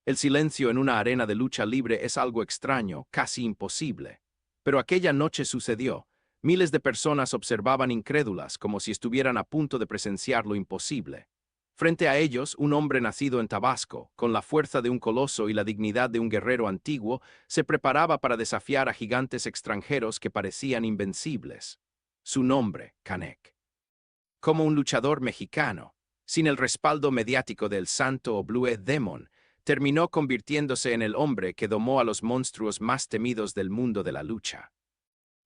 El silencio en una arena de lucha libre es algo extraño, casi imposible. Pero aquella noche sucedió. Miles de personas observaban incrédulas, como si estuvieran a punto de presenciar lo imposible. Frente a ellos, un hombre nacido en Tabasco, con la fuerza de un coloso y la dignidad de un guerrero antiguo, se preparaba para desafiar a gigantes extranjeros que parecían invencibles. Su nombre, Canek. Como un luchador mexicano, sin el respaldo mediático del santo o Blue Demon, terminó convirtiéndose en el hombre que domó a los monstruos más temidos del mundo de la lucha.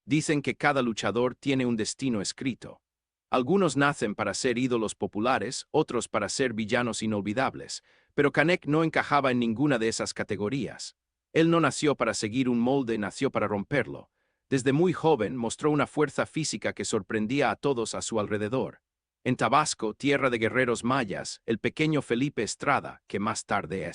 Dicen que cada luchador tiene un destino escrito. Algunos nacen para ser ídolos populares, otros para ser villanos inolvidables, pero Canek no encajaba en ninguna de esas categorías. Él no nació para seguir un molde, nació para romperlo. Desde muy joven mostró una fuerza física que sorprendía a todos a su alrededor. En Tabasco, tierra de guerreros mayas, el pequeño Felipe Estrada, que más tarde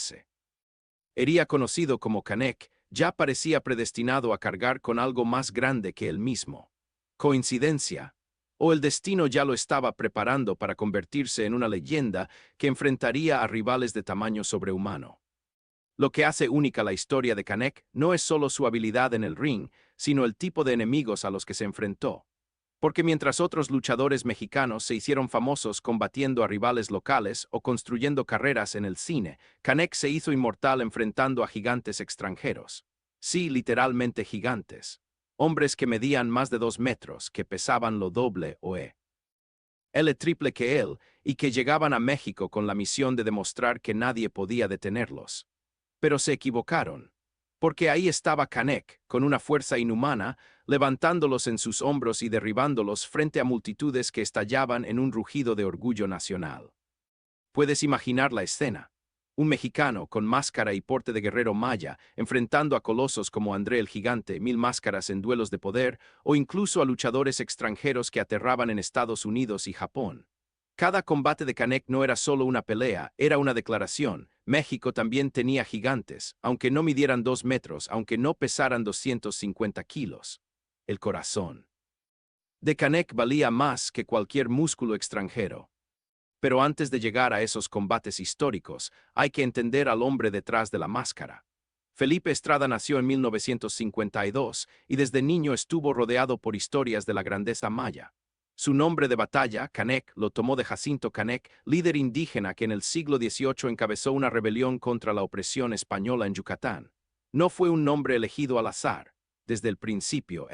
sería conocido como Canek, ya parecía predestinado a cargar con algo más grande que él mismo. ¿Coincidencia? ¿O el destino ya lo estaba preparando para convertirse en una leyenda que enfrentaría a rivales de tamaño sobrehumano? Lo que hace única la historia de Canek no es solo su habilidad en el ring, sino el tipo de enemigos a los que se enfrentó. Porque mientras otros luchadores mexicanos se hicieron famosos combatiendo a rivales locales o construyendo carreras en el cine, Canek se hizo inmortal enfrentando a gigantes extranjeros. Sí, literalmente gigantes. Hombres que medían más de 2 metros, que pesaban lo doble o el triple que él, y que llegaban a México con la misión de demostrar que nadie podía detenerlos. Pero se equivocaron. Porque ahí estaba Canek, con una fuerza inhumana, levantándolos en sus hombros y derribándolos frente a multitudes que estallaban en un rugido de orgullo nacional. Puedes imaginar la escena. Un mexicano con máscara y porte de guerrero maya, enfrentando a colosos como André el Gigante, 1000 máscaras en duelos de poder, o incluso a luchadores extranjeros que aterraban en Estados Unidos y Japón. Cada combate de Canek no era solo una pelea, era una declaración. México también tenía gigantes, aunque no midieran 2 metros, aunque no pesaran 250 kilos. El corazón de Canek valía más que cualquier músculo extranjero. Pero antes de llegar a esos combates históricos, hay que entender al hombre detrás de la máscara. Felipe Estrada nació en 1952 y desde niño estuvo rodeado por historias de la grandeza maya. Su nombre de batalla, Canek, lo tomó de Jacinto Canek, líder indígena que en el siglo XVIII encabezó una rebelión contra la opresión española en Yucatán. No fue un nombre elegido al azar. Desde el principio,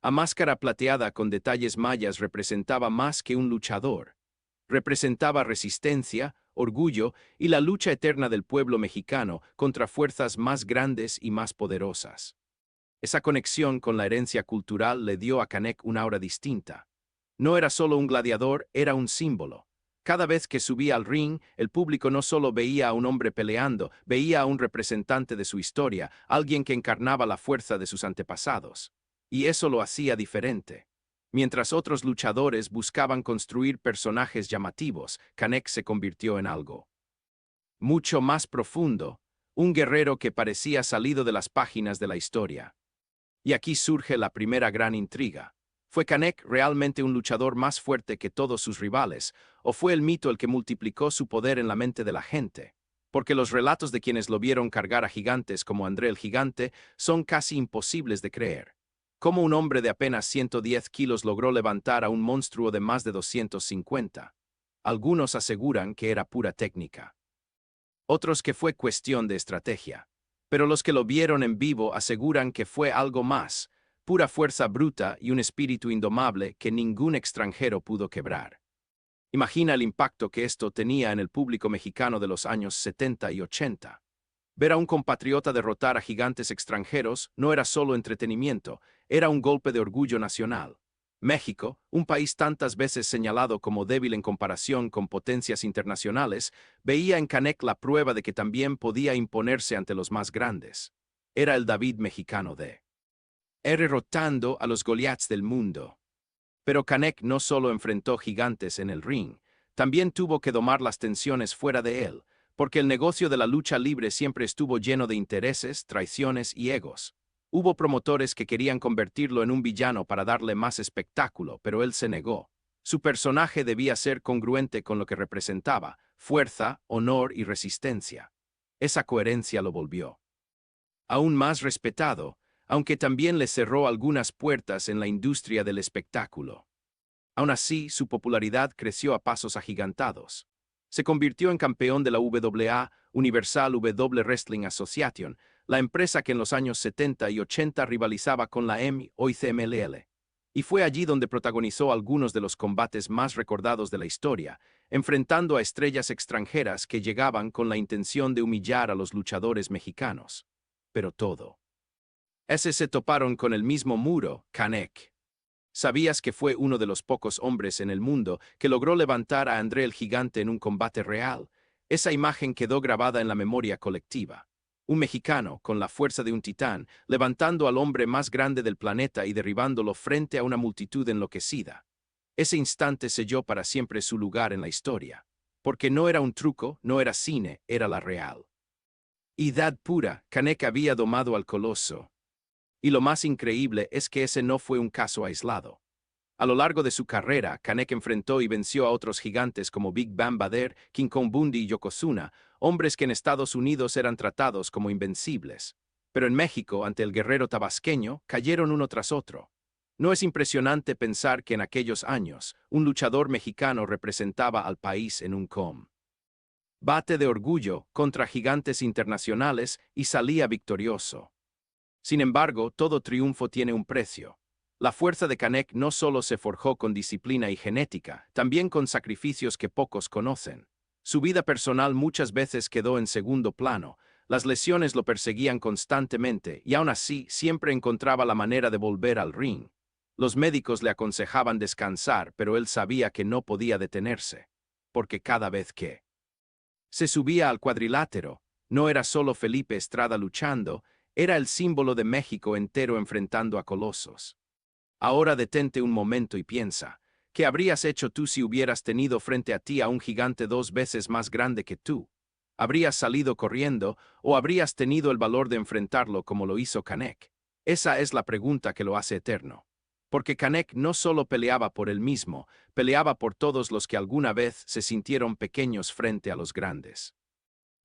a máscara plateada con detalles mayas representaba más que un luchador. Representaba resistencia, orgullo y la lucha eterna del pueblo mexicano contra fuerzas más grandes y más poderosas. Esa conexión con la herencia cultural le dio a Canek una aura distinta. No era solo un gladiador, era un símbolo. Cada vez que subía al ring, el público no solo veía a un hombre peleando, veía a un representante de su historia, alguien que encarnaba la fuerza de sus antepasados. Y eso lo hacía diferente. Mientras otros luchadores buscaban construir personajes llamativos, Canek se convirtió en algo mucho más profundo, un guerrero que parecía salido de las páginas de la historia. Y aquí surge la primera gran intriga. ¿Fue Canek realmente un luchador más fuerte que todos sus rivales, o fue el mito el que multiplicó su poder en la mente de la gente? Porque los relatos de quienes lo vieron cargar a gigantes como André el Gigante son casi imposibles de creer. ¿Cómo un hombre de apenas 110 kilos logró levantar a un monstruo de más de 250? Algunos aseguran que era pura técnica. Otros que fue cuestión de estrategia. Pero los que lo vieron en vivo aseguran que fue algo más, pura fuerza bruta y un espíritu indomable que ningún extranjero pudo quebrar. Imagina el impacto que esto tenía en el público mexicano de los años 70 y 80. Ver a un compatriota derrotar a gigantes extranjeros no era solo entretenimiento, era un golpe de orgullo nacional. México, un país tantas veces señalado como débil en comparación con potencias internacionales, veía en Canek la prueba de que también podía imponerse ante los más grandes. Era el David mexicano derrotando a los Goliaths del mundo. Pero Canek no solo enfrentó gigantes en el ring, también tuvo que domar las tensiones fuera de él, porque el negocio de la lucha libre siempre estuvo lleno de intereses, traiciones y egos. Hubo promotores que querían convertirlo en un villano para darle más espectáculo, pero él se negó. Su personaje debía ser congruente con lo que representaba: fuerza, honor y resistencia. Esa coherencia lo volvió aún más respetado, aunque también le cerró algunas puertas en la industria del espectáculo. Aún así, su popularidad creció a pasos agigantados. Se convirtió en campeón de la WA, Universal Wrestling Association, la empresa que en los años 70 y 80 rivalizaba con la EMI, hoy CMLL. Y fue allí donde protagonizó algunos de los combates más recordados de la historia, enfrentando a estrellas extranjeras que llegaban con la intención de humillar a los luchadores mexicanos. Pero todo. Ese se toparon con el mismo muro, Canek. ¿Sabías que fue uno de los pocos hombres en el mundo que logró levantar a André el Gigante en un combate real? Esa imagen quedó grabada en la memoria colectiva. Un mexicano, con la fuerza de un titán, levantando al hombre más grande del planeta y derribándolo frente a una multitud enloquecida. Ese instante selló para siempre su lugar en la historia. Porque no era un truco, no era cine, era la real. Idad pura, Canek había domado al coloso. Y lo más increíble es que ese no fue un caso aislado. A lo largo de su carrera, Canek enfrentó y venció a otros gigantes como Big Bam Bader, King Kong Bundy y Yokozuna, hombres que en Estados Unidos eran tratados como invencibles. Pero en México, ante el guerrero tabasqueño, cayeron uno tras otro. ¿No es impresionante pensar que en aquellos años, un luchador mexicano representaba al país en un combate de orgullo contra gigantes internacionales y salía victorioso? Sin embargo, todo triunfo tiene un precio. La fuerza de Canek no solo se forjó con disciplina y genética, también con sacrificios que pocos conocen. Su vida personal muchas veces quedó en segundo plano, las lesiones lo perseguían constantemente y aún así siempre encontraba la manera de volver al ring. Los médicos le aconsejaban descansar, pero él sabía que no podía detenerse, porque cada vez que se subía al cuadrilátero, no era solo Felipe Estrada luchando, era el símbolo de México entero enfrentando a colosos. Ahora detente un momento y piensa, ¿qué habrías hecho tú si hubieras tenido frente a ti a un gigante 2 veces más grande que tú? ¿Habrías salido corriendo o habrías tenido el valor de enfrentarlo como lo hizo Canek? Esa es la pregunta que lo hace eterno. Porque Canek no solo peleaba por él mismo, peleaba por todos los que alguna vez se sintieron pequeños frente a los grandes.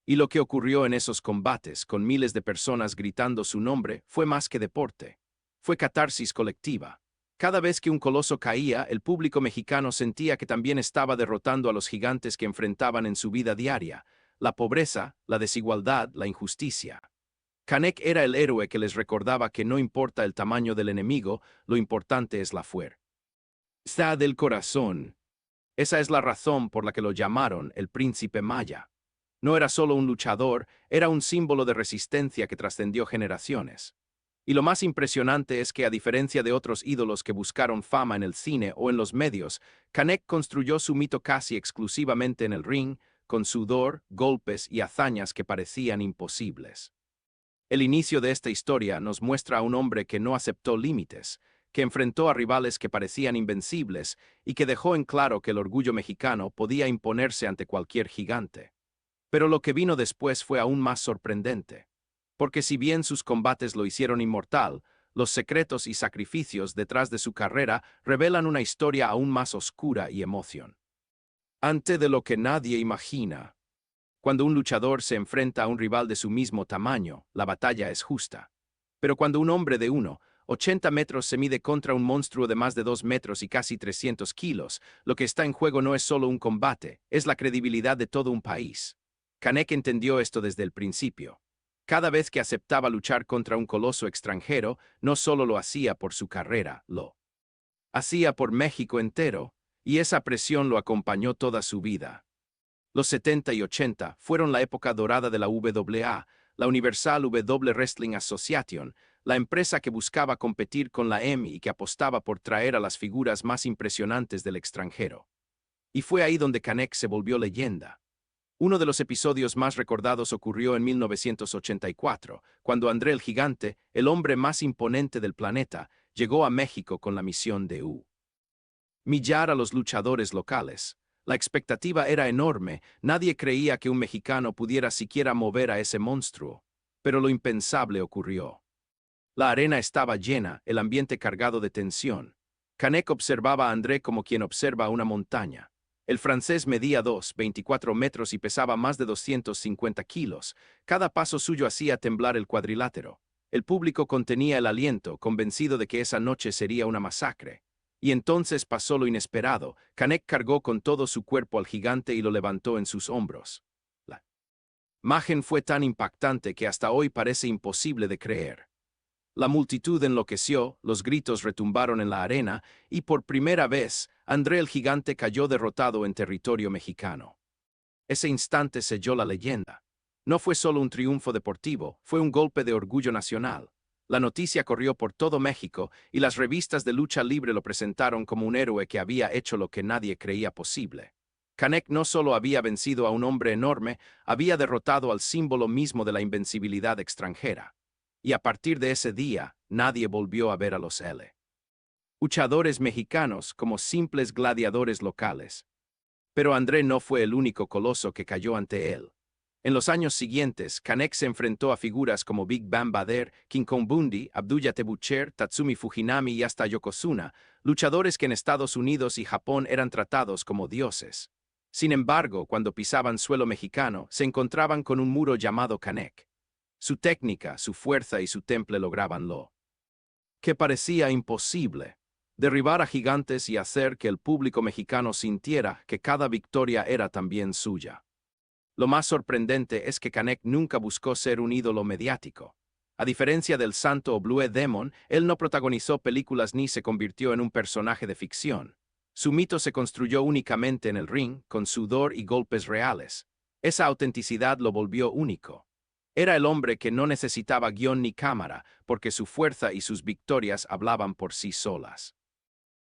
Y lo que ocurrió en esos combates, con miles de personas gritando su nombre, fue más que deporte. Fue catarsis colectiva. Cada vez que un coloso caía, el público mexicano sentía que también estaba derrotando a los gigantes que enfrentaban en su vida diaria, la pobreza, la desigualdad, la injusticia. Canek era el héroe que les recordaba que no importa el tamaño del enemigo, lo importante es la fuerza del corazón. Esa es la razón por la que lo llamaron el príncipe maya. No era solo un luchador, era un símbolo de resistencia que trascendió generaciones. Y lo más impresionante es que, a diferencia de otros ídolos que buscaron fama en el cine o en los medios, Canek construyó su mito casi exclusivamente en el ring, con sudor, golpes y hazañas que parecían imposibles. El inicio de esta historia nos muestra a un hombre que no aceptó límites, que enfrentó a rivales que parecían invencibles y que dejó en claro que el orgullo mexicano podía imponerse ante cualquier gigante. Pero lo que vino después fue aún más sorprendente. Porque si bien sus combates lo hicieron inmortal, los secretos y sacrificios detrás de su carrera revelan una historia aún más oscura y emocionante de lo que nadie imagina. Cuando un luchador se enfrenta a un rival de su mismo tamaño, la batalla es justa. Pero cuando un hombre de 1,80 metros se mide contra un monstruo de más de 2 metros y casi 300 kilos, lo que está en juego no es solo un combate, es la credibilidad de todo un país. Canek entendió esto desde el principio. Cada vez que aceptaba luchar contra un coloso extranjero, no solo lo hacía por su carrera, lo hacía por México entero, y esa presión lo acompañó toda su vida. Los 70 y 80 fueron la época dorada de la WA, la Universal Wrestling Association, la empresa que buscaba competir con la EMI y que apostaba por traer a las figuras más impresionantes del extranjero. Y fue ahí donde Canek se volvió leyenda. Uno de los episodios más recordados ocurrió en 1984, cuando André el Gigante, el hombre más imponente del planeta, llegó a México con la misión de humillar a los luchadores locales. La expectativa era enorme, nadie creía que un mexicano pudiera siquiera mover a ese monstruo. Pero lo impensable ocurrió. La arena estaba llena, el ambiente cargado de tensión. Canek observaba a André como quien observa una montaña. El francés medía 2,24 metros y pesaba más de 250 kilos. Cada paso suyo hacía temblar el cuadrilátero. El público contenía el aliento, convencido de que esa noche sería una masacre. Y entonces pasó lo inesperado. Canek cargó con todo su cuerpo al gigante y lo levantó en sus hombros. La imagen fue tan impactante que hasta hoy parece imposible de creer. La multitud enloqueció, los gritos retumbaron en la arena, y por primera vez, André el Gigante cayó derrotado en territorio mexicano. Ese instante selló la leyenda. No fue solo un triunfo deportivo, fue un golpe de orgullo nacional. La noticia corrió por todo México, y las revistas de lucha libre lo presentaron como un héroe que había hecho lo que nadie creía posible. Canek no solo había vencido a un hombre enorme, había derrotado al símbolo mismo de la invencibilidad extranjera. Y a partir de ese día, nadie volvió a ver a los luchadores mexicanos como simples gladiadores locales. Pero André no fue el único coloso que cayó ante él. En los años siguientes, Canek se enfrentó a figuras como Big Bam Bader, King Kong Bundy, Abdullah Tebucher, Tatsumi Fujinami y hasta Yokozuna, luchadores que en Estados Unidos y Japón eran tratados como dioses. Sin embargo, cuando pisaban suelo mexicano, se encontraban con un muro llamado Canek. Su técnica, su fuerza y su temple lograban lo que parecía imposible: derribar a gigantes y hacer que el público mexicano sintiera que cada victoria era también suya. Lo más sorprendente es que Canek nunca buscó ser un ídolo mediático. A diferencia del Santo o Blue Demon, él no protagonizó películas ni se convirtió en un personaje de ficción. Su mito se construyó únicamente en el ring, con sudor y golpes reales. Esa autenticidad lo volvió único. Era el hombre que no necesitaba guión ni cámara, porque su fuerza y sus victorias hablaban por sí solas.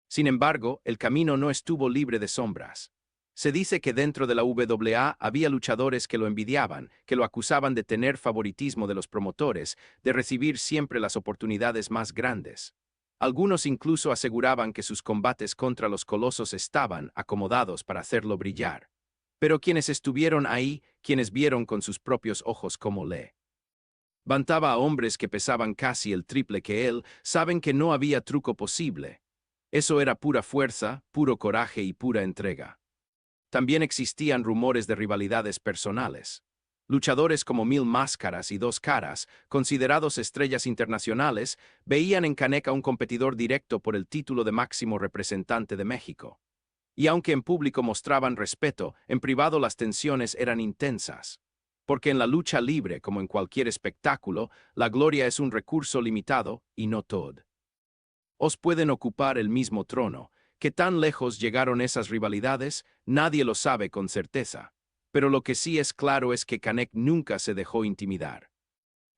Sin embargo, el camino no estuvo libre de sombras. Se dice que dentro de la WA había luchadores que lo envidiaban, que lo acusaban de tener favoritismo de los promotores, de recibir siempre las oportunidades más grandes. Algunos incluso aseguraban que sus combates contra los colosos estaban acomodados para hacerlo brillar. Pero quienes estuvieron ahí, quienes vieron con sus propios ojos cómo le levantaba a hombres que pesaban casi el triple que él, saben que no había truco posible. Eso era pura fuerza, puro coraje y pura entrega. También existían rumores de rivalidades personales. Luchadores como Mil Máscaras y Dos Caras, considerados estrellas internacionales, veían en Canek a un competidor directo por el título de máximo representante de México. Y aunque en público mostraban respeto, en privado las tensiones eran intensas. Porque en la lucha libre, como en cualquier espectáculo, la gloria es un recurso limitado, y no todo os pueden ocupar el mismo trono. ¿Qué tan lejos llegaron esas rivalidades? Nadie lo sabe con certeza. Pero lo que sí es claro es que Canek nunca se dejó intimidar.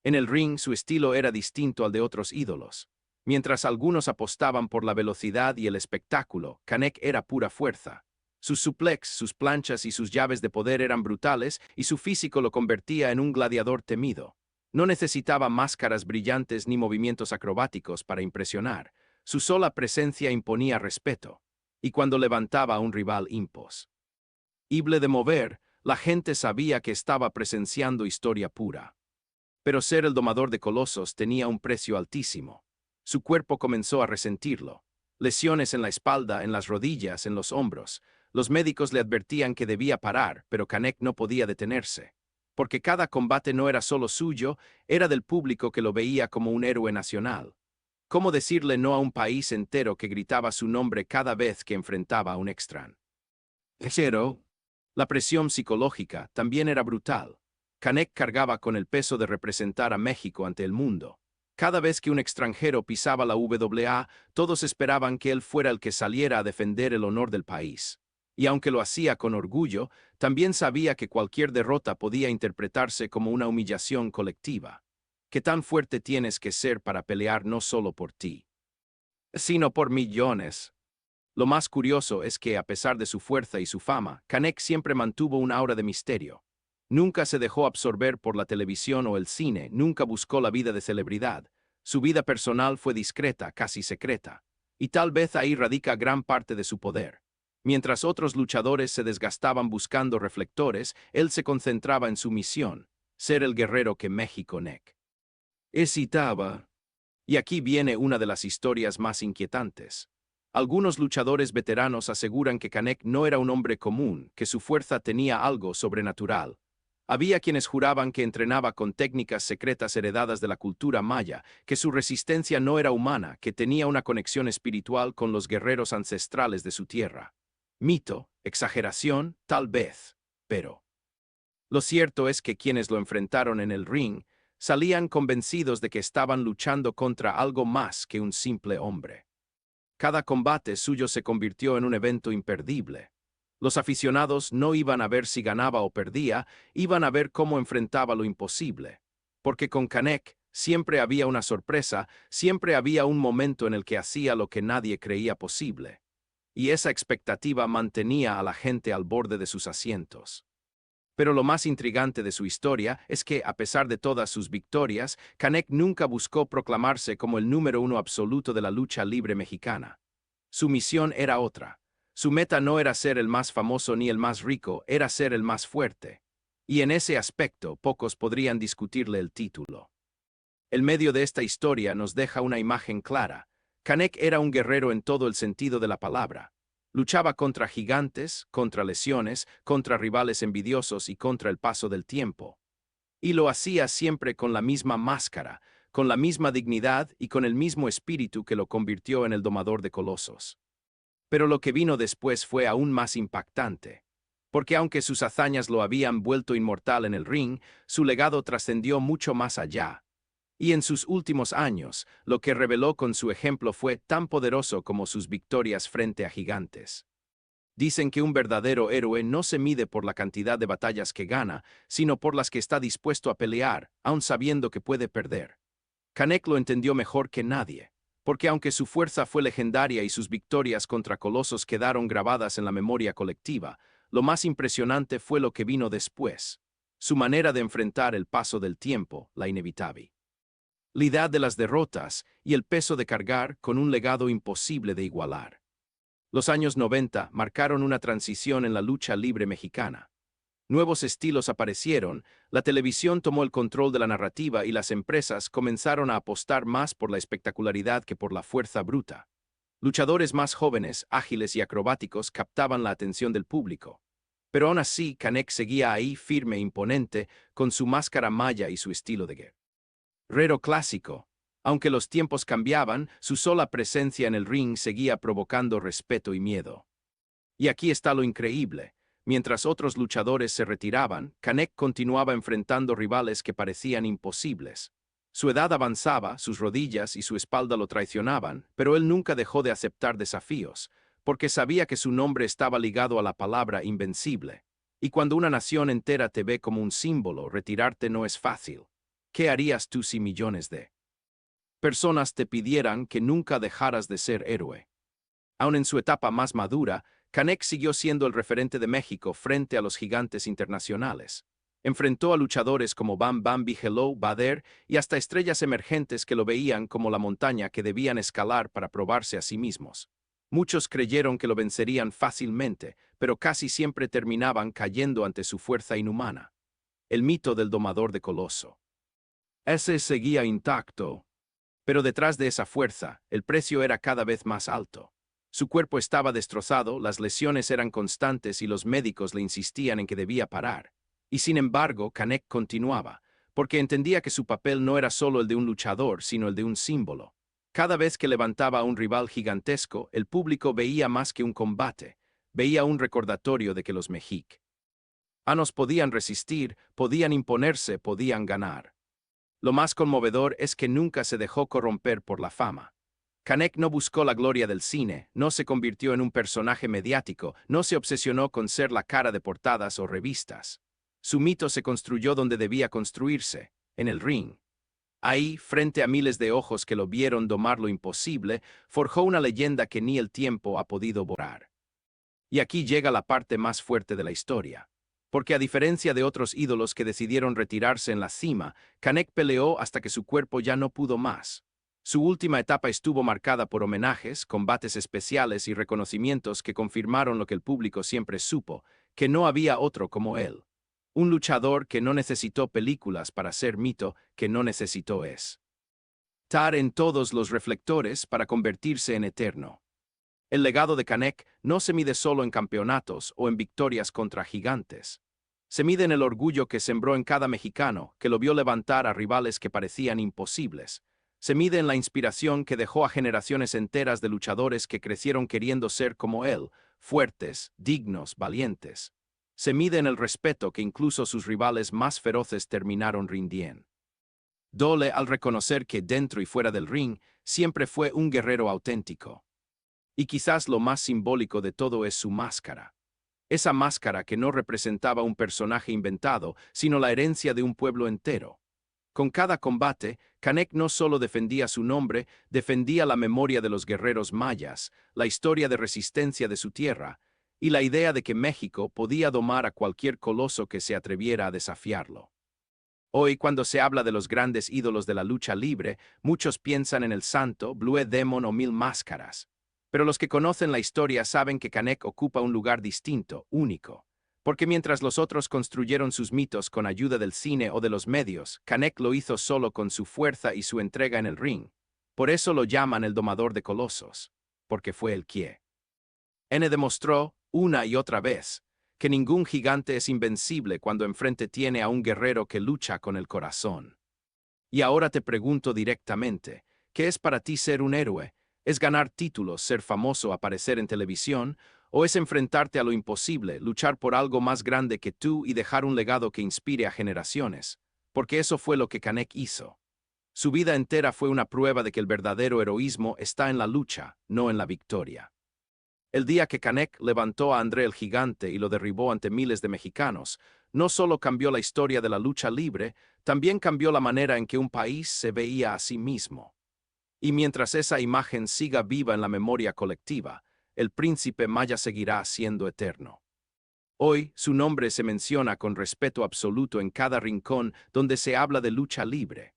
En el ring su estilo era distinto al de otros ídolos. Mientras algunos apostaban por la velocidad y el espectáculo, Canek era pura fuerza. Sus suplex, sus planchas y sus llaves de poder eran brutales y su físico lo convertía en un gladiador temido. No necesitaba máscaras brillantes ni movimientos acrobáticos para impresionar. Su sola presencia imponía respeto. Y cuando levantaba a un rival imposible de mover, la gente sabía que estaba presenciando historia pura. Pero ser el domador de colosos tenía un precio altísimo. Su cuerpo comenzó a resentirlo. Lesiones en la espalda, en las rodillas, en los hombros. Los médicos le advertían que debía parar, pero Canek no podía detenerse. Porque cada combate no era solo suyo, era del público que lo veía como un héroe nacional. ¿Cómo decirle no a un país entero que gritaba su nombre cada vez que enfrentaba a un extranjero? La presión psicológica también era brutal. Canek cargaba con el peso de representar a México ante el mundo. Cada vez que un extranjero pisaba la WA, todos esperaban que él fuera el que saliera a defender el honor del país. Y aunque lo hacía con orgullo, también sabía que cualquier derrota podía interpretarse como una humillación colectiva. ¿Qué tan fuerte tienes que ser para pelear no solo por ti, sino por millones? Lo más curioso es que, a pesar de su fuerza y su fama, Canek siempre mantuvo un aura de misterio. Nunca se dejó absorber por la televisión o el cine, nunca buscó la vida de celebridad. Su vida personal fue discreta, casi secreta. Y tal vez ahí radica gran parte de su poder. Mientras otros luchadores se desgastaban buscando reflectores, él se concentraba en su misión: ser el guerrero que México necesitaba. Y aquí viene una de las historias más inquietantes. Algunos luchadores veteranos aseguran que Canek no era un hombre común, que su fuerza tenía algo sobrenatural. Había quienes juraban que entrenaba con técnicas secretas heredadas de la cultura maya, que su resistencia no era humana, que tenía una conexión espiritual con los guerreros ancestrales de su tierra. Mito, exageración, tal vez, pero lo cierto es que quienes lo enfrentaron en el ring salían convencidos de que estaban luchando contra algo más que un simple hombre. Cada combate suyo se convirtió en un evento imperdible. Los aficionados no iban a ver si ganaba o perdía, iban a ver cómo enfrentaba lo imposible. Porque con Canek siempre había una sorpresa, siempre había un momento en el que hacía lo que nadie creía posible. Y esa expectativa mantenía a la gente al borde de sus asientos. Pero lo más intrigante de su historia es que, a pesar de todas sus victorias, Canek nunca buscó proclamarse como el número uno absoluto de la lucha libre mexicana. Su misión era otra. Su meta no era ser el más famoso ni el más rico, era ser el más fuerte. Y en ese aspecto, pocos podrían discutirle el título. El medio de esta historia nos deja una imagen clara. Canek era un guerrero en todo el sentido de la palabra. Luchaba contra gigantes, contra lesiones, contra rivales envidiosos y contra el paso del tiempo. Y lo hacía siempre con la misma máscara, con la misma dignidad y con el mismo espíritu que lo convirtió en el domador de colosos. Pero lo que vino después fue aún más impactante. Porque aunque sus hazañas lo habían vuelto inmortal en el ring, su legado trascendió mucho más allá. Y en sus últimos años, lo que reveló con su ejemplo fue tan poderoso como sus victorias frente a gigantes. Dicen que un verdadero héroe no se mide por la cantidad de batallas que gana, sino por las que está dispuesto a pelear, aun sabiendo que puede perder. Canek lo entendió mejor que nadie, porque aunque su fuerza fue legendaria y sus victorias contra colosos quedaron grabadas en la memoria colectiva, lo más impresionante fue lo que vino después, su manera de enfrentar el paso del tiempo, la inevitable idea de las derrotas y el peso de cargar con un legado imposible de igualar. Los años 90 marcaron una transición en la lucha libre mexicana. Nuevos estilos aparecieron, la televisión tomó el control de la narrativa y las empresas comenzaron a apostar más por la espectacularidad que por la fuerza bruta. Luchadores más jóvenes, ágiles y acrobáticos captaban la atención del público. Pero aún así, Canek seguía ahí firme e imponente, con su máscara maya y su estilo de guerrero clásico. Aunque los tiempos cambiaban, su sola presencia en el ring seguía provocando respeto y miedo. Y aquí está lo increíble. Mientras otros luchadores se retiraban, Canek continuaba enfrentando rivales que parecían imposibles. Su edad avanzaba, sus rodillas y su espalda lo traicionaban, pero él nunca dejó de aceptar desafíos, porque sabía que su nombre estaba ligado a la palabra invencible. Y cuando una nación entera te ve como un símbolo, retirarte no es fácil. ¿Qué harías tú si millones de personas te pidieran que nunca dejaras de ser héroe? Aun en su etapa más madura, Canek siguió siendo el referente de México frente a los gigantes internacionales. Enfrentó a luchadores como Bam Bam Bigelow, Bader y hasta estrellas emergentes que lo veían como la montaña que debían escalar para probarse a sí mismos. Muchos creyeron que lo vencerían fácilmente, pero casi siempre terminaban cayendo ante su fuerza inhumana. El mito del domador de coloso. Ese seguía intacto. Pero detrás de esa fuerza, el precio era cada vez más alto. Su cuerpo estaba destrozado, las lesiones eran constantes y los médicos le insistían en que debía parar. Y sin embargo, Canek continuaba, porque entendía que su papel no era solo el de un luchador, sino el de un símbolo. Cada vez que levantaba a un rival gigantesco, el público veía más que un combate, veía un recordatorio de que los mexicanos podían resistir, podían imponerse, podían ganar. Lo más conmovedor es que nunca se dejó corromper por la fama. Canek no buscó la gloria del cine, no se convirtió en un personaje mediático, no se obsesionó con ser la cara de portadas o revistas. Su mito se construyó donde debía construirse, en el ring. Ahí, frente a miles de ojos que lo vieron domar lo imposible, forjó una leyenda que ni el tiempo ha podido borrar. Y aquí llega la parte más fuerte de la historia. Porque a diferencia de otros ídolos que decidieron retirarse en la cima, Canek peleó hasta que su cuerpo ya no pudo más. Su última etapa estuvo marcada por homenajes, combates especiales y reconocimientos que confirmaron lo que el público siempre supo, que no había otro como él. Un luchador que no necesitó películas para ser mito, que no necesitó estar en todos los reflectores para convertirse en eterno. El legado de Canek no se mide solo en campeonatos o en victorias contra gigantes. Se mide en el orgullo que sembró en cada mexicano que lo vio levantar a rivales que parecían imposibles. Se mide en la inspiración que dejó a generaciones enteras de luchadores que crecieron queriendo ser como él, fuertes, dignos, valientes. Se mide en el respeto que incluso sus rivales más feroces terminaron rindiendo. Dole al reconocer que dentro y fuera del ring siempre fue un guerrero auténtico. Y quizás lo más simbólico de todo es su máscara. Esa máscara que no representaba un personaje inventado, sino la herencia de un pueblo entero. Con cada combate, Canek no solo defendía su nombre, defendía la memoria de los guerreros mayas, la historia de resistencia de su tierra, y la idea de que México podía domar a cualquier coloso que se atreviera a desafiarlo. Hoy, cuando se habla de los grandes ídolos de la lucha libre, muchos piensan en el Santo, Blue Demon o Mil Máscaras. Pero los que conocen la historia saben que Canek ocupa un lugar distinto, único. Porque mientras los otros construyeron sus mitos con ayuda del cine o de los medios, Canek lo hizo solo con su fuerza y su entrega en el ring. Por eso lo llaman el domador de colosos. Porque fue el que N demostró, una y otra vez, que ningún gigante es invencible cuando enfrente tiene a un guerrero que lucha con el corazón. Y ahora te pregunto directamente, ¿qué es para ti ser un héroe? ¿Es ganar títulos, ser famoso, aparecer en televisión? ¿O es enfrentarte a lo imposible, luchar por algo más grande que tú y dejar un legado que inspire a generaciones? Porque eso fue lo que Canek hizo. Su vida entera fue una prueba de que el verdadero heroísmo está en la lucha, no en la victoria. El día que Canek levantó a André el Gigante y lo derribó ante miles de mexicanos, no solo cambió la historia de la lucha libre, también cambió la manera en que un país se veía a sí mismo. Y mientras esa imagen siga viva en la memoria colectiva, el príncipe maya seguirá siendo eterno. Hoy, su nombre se menciona con respeto absoluto en cada rincón donde se habla de lucha libre.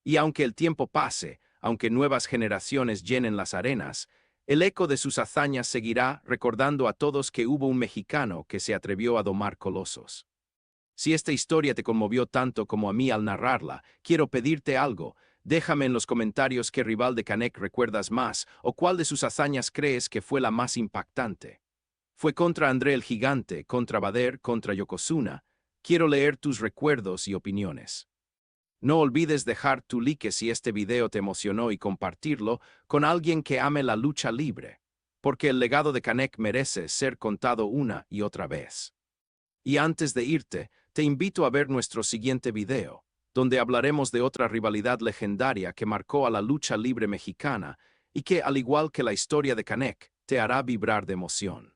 Y aunque el tiempo pase, aunque nuevas generaciones llenen las arenas, el eco de sus hazañas seguirá recordando a todos que hubo un mexicano que se atrevió a domar colosos. Si esta historia te conmovió tanto como a mí al narrarla, quiero pedirte algo. Déjame en los comentarios qué rival de Canek recuerdas más o cuál de sus hazañas crees que fue la más impactante. ¿Fue contra André el Gigante, contra Vader, contra Yokozuna? Quiero leer tus recuerdos y opiniones. No olvides dejar tu like si este video te emocionó y compartirlo con alguien que ame la lucha libre, porque el legado de Canek merece ser contado una y otra vez. Y antes de irte, te invito a ver nuestro siguiente video, donde hablaremos de otra rivalidad legendaria que marcó a la lucha libre mexicana y que, al igual que la historia de Canek, te hará vibrar de emoción.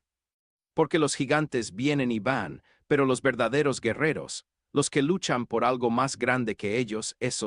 Porque los gigantes vienen y van, pero los verdaderos guerreros, los que luchan por algo más grande que ellos, esos